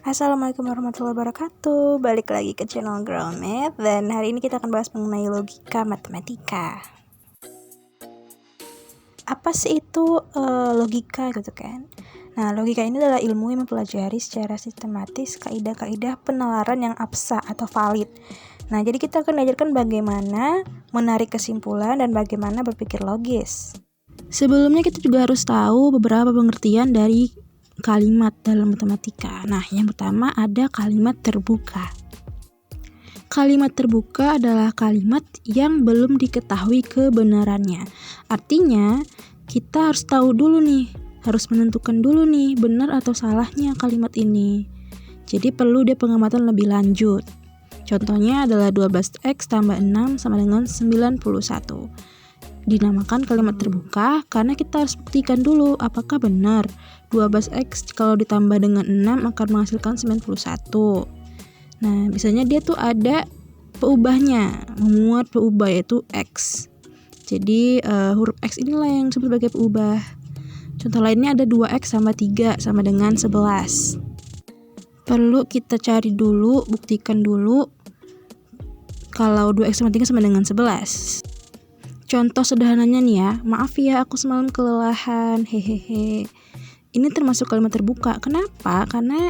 Assalamualaikum warahmatullahi wabarakatuh. Balik lagi ke channel Ground Math. Dan hari ini kita akan bahas mengenai logika matematika. Apa sih itu logika gitu kan? Nah, logika ini adalah ilmu yang mempelajari secara sistematis kaidah-kaidah penalaran yang absah atau valid. Nah, jadi kita akan diajarkan bagaimana menarik kesimpulan dan bagaimana berpikir logis. Sebelumnya kita juga harus tahu beberapa pengertian dari kalimat dalam matematika. Nah, yang pertama ada kalimat terbuka. Kalimat terbuka adalah kalimat yang belum diketahui kebenarannya. Artinya, kita harus tahu dulu nih, harus menentukan dulu nih benar atau salahnya kalimat ini. Jadi perlu dia pengamatan lebih lanjut. Contohnya adalah 12x tambah 6 sama dengan 91. Dinamakan kalimat terbuka karena kita harus buktikan dulu apakah benar 12x kalau ditambah dengan 6 akan menghasilkan 91. Nah, biasanya dia tuh ada peubahnya, memuat peubah yaitu x. Jadi huruf x inilah yang disebut sebagai peubah. Contoh lainnya ada 2x sama 3 sama dengan 11. Perlu kita cari dulu, buktikan dulu kalau 2x sama 3 sama dengan 11. Contoh sederhananya nih ya, maaf ya aku semalam kelelahan, hehehe. Ini termasuk kalimat terbuka. Kenapa? Karena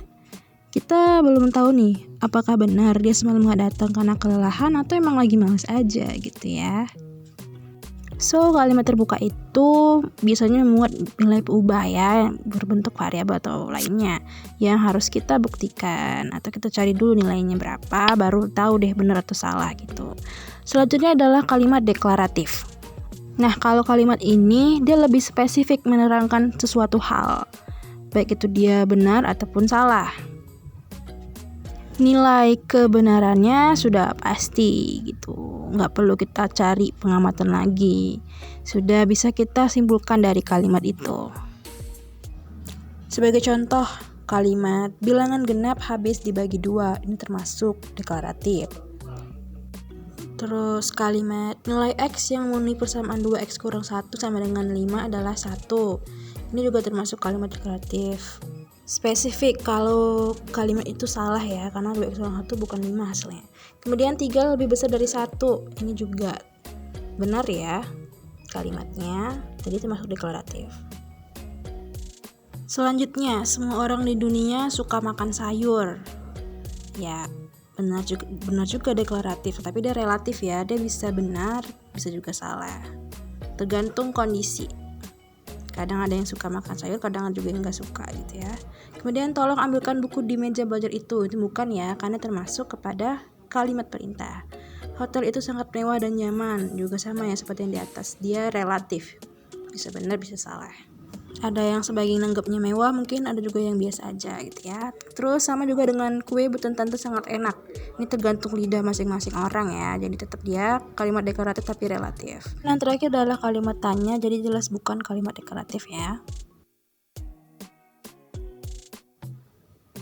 kita belum tahu nih, apakah benar dia semalam gak datang karena kelelahan atau emang lagi males aja gitu ya. So, kalimat terbuka itu biasanya memuat nilai peubah ya, berbentuk variabel atau lainnya yang harus kita buktikan atau kita cari dulu nilainya berapa, baru tahu deh benar atau salah gitu. Selanjutnya adalah kalimat deklaratif. Nah, kalau kalimat ini dia lebih spesifik menerangkan sesuatu hal, baik itu dia benar ataupun salah. Nilai kebenarannya sudah pasti gitu, nggak perlu kita cari pengamatan lagi, sudah bisa kita simpulkan dari kalimat itu. Sebagai contoh, kalimat bilangan genap habis dibagi 2, ini termasuk deklaratif. Terus kalimat nilai x yang murni persamaan 2x kurang 1 sama dengan 5 adalah 1. Ini juga termasuk kalimat deklaratif. Spesifik kalau kalimat itu salah ya, karena 2x kurang 1 bukan 5 hasilnya. Kemudian 3 lebih besar dari 1. Ini juga benar ya kalimatnya, jadi termasuk deklaratif. Selanjutnya, semua orang di dunia suka makan sayur. Ya, benar juga deklaratif, tapi dia relatif ya, dia bisa benar, bisa juga salah, tergantung kondisi. Kadang ada yang suka makan sayur, kadang juga yang nggak suka gitu ya. Kemudian tolong ambilkan buku di meja belajar itu bukan ya, karena termasuk kepada kalimat perintah. Hotel itu sangat mewah dan nyaman, juga sama ya seperti yang di atas, dia relatif, bisa benar bisa salah. Ada yang sebagian nanggapnya mewah, mungkin ada juga yang biasa aja gitu ya. Terus sama juga dengan kue buatan tante sangat enak. Ini tergantung lidah masing-masing orang ya. Jadi tetap dia kalimat deklaratif tapi relatif. Nah, terakhir adalah kalimat tanya, jadi jelas bukan kalimat deklaratif ya.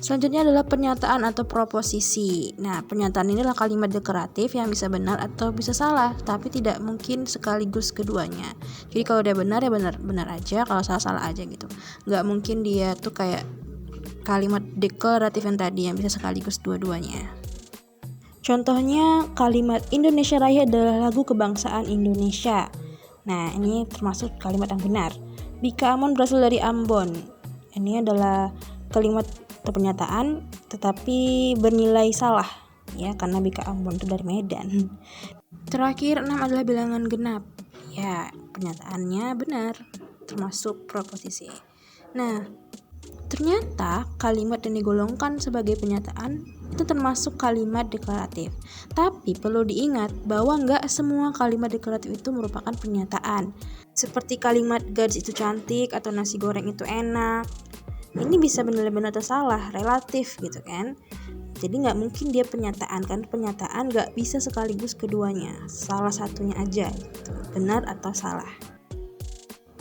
Selanjutnya adalah pernyataan atau proposisi. Nah, pernyataan ini adalah kalimat deklaratif yang bisa benar atau bisa salah, tapi tidak mungkin sekaligus keduanya. Jadi kalau dia benar ya benar aja, kalau salah aja gitu. Nggak mungkin dia tuh kayak kalimat deklaratif yang tadi yang bisa sekaligus dua-duanya. Contohnya kalimat Indonesia Raya adalah lagu kebangsaan Indonesia. Nah, ini termasuk kalimat yang benar. Bika Ambon berasal dari Ambon. Ini adalah kalimat atau pernyataan tetapi bernilai salah ya, karena Bika Ambon itu dari Medan. Terakhir 6 adalah bilangan genap. Ya, pernyataannya benar, termasuk proposisi. Nah, ternyata kalimat yang digolongkan sebagai pernyataan itu termasuk kalimat deklaratif. Tapi perlu diingat bahwa nggak semua kalimat deklaratif itu merupakan pernyataan. Seperti kalimat gadis itu cantik atau nasi goreng itu enak. Ini bisa benar-benar atau salah, relatif gitu kan. Jadi nggak mungkin dia pernyataan, kan pernyataan nggak bisa sekaligus keduanya, salah satunya aja gitu, benar atau salah.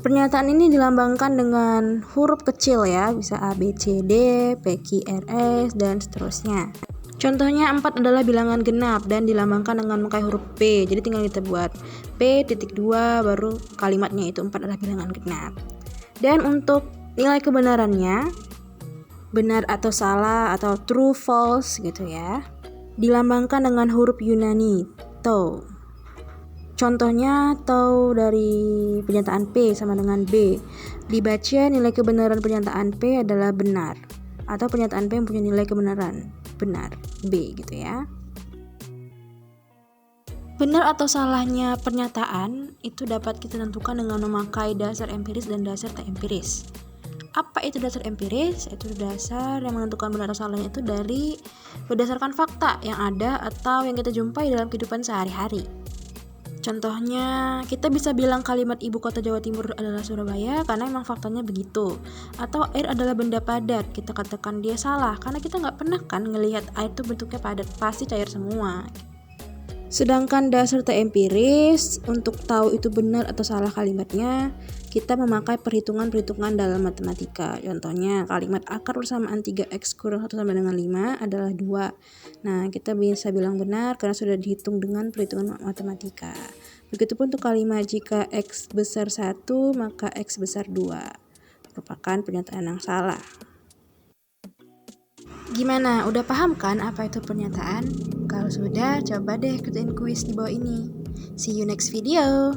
Pernyataan ini dilambangkan dengan huruf kecil ya, bisa A, B, C, D, P, Q, R, S, dan seterusnya. Contohnya 4 adalah bilangan genap dan dilambangkan dengan muka huruf P, jadi tinggal kita buat P.2 baru kalimatnya itu 4 adalah bilangan genap. Dan untuk nilai kebenarannya benar atau salah atau true false gitu ya. Dilambangkan dengan huruf Yunani tau. Contohnya tau dari pernyataan P sama dengan B. Dibaca nilai kebenaran pernyataan P adalah benar, atau pernyataan P mempunyai nilai kebenaran benar B gitu ya. Benar atau salahnya pernyataan itu dapat kita tentukan dengan memakai dasar empiris dan dasar tak empiris. Apa itu dasar empiris? Itu dasar yang menentukan benar atau salahnya itu dari berdasarkan fakta yang ada atau yang kita jumpai dalam kehidupan sehari-hari. Contohnya, kita bisa bilang kalimat ibu kota Jawa Timur adalah Surabaya karena memang faktanya begitu. Atau air adalah benda padat, kita katakan dia salah karena kita nggak pernah kan ngelihat air itu bentuknya padat, pasti cair semua. Sedangkan dasar tak empiris, untuk tahu itu benar atau salah kalimatnya, kita memakai perhitungan-perhitungan dalam matematika. Contohnya, kalimat akar persamaan 3x kurang 1 sama dengan 5 adalah 2. Nah, kita bisa bilang benar karena sudah dihitung dengan perhitungan matematika. Begitupun untuk kalimat jika x besar 1, maka x besar 2. Merupakan pernyataan yang salah. Gimana? Udah paham kan apa itu pernyataan? Kalau sudah, coba deh kerjain kuis di bawah ini. See you next video.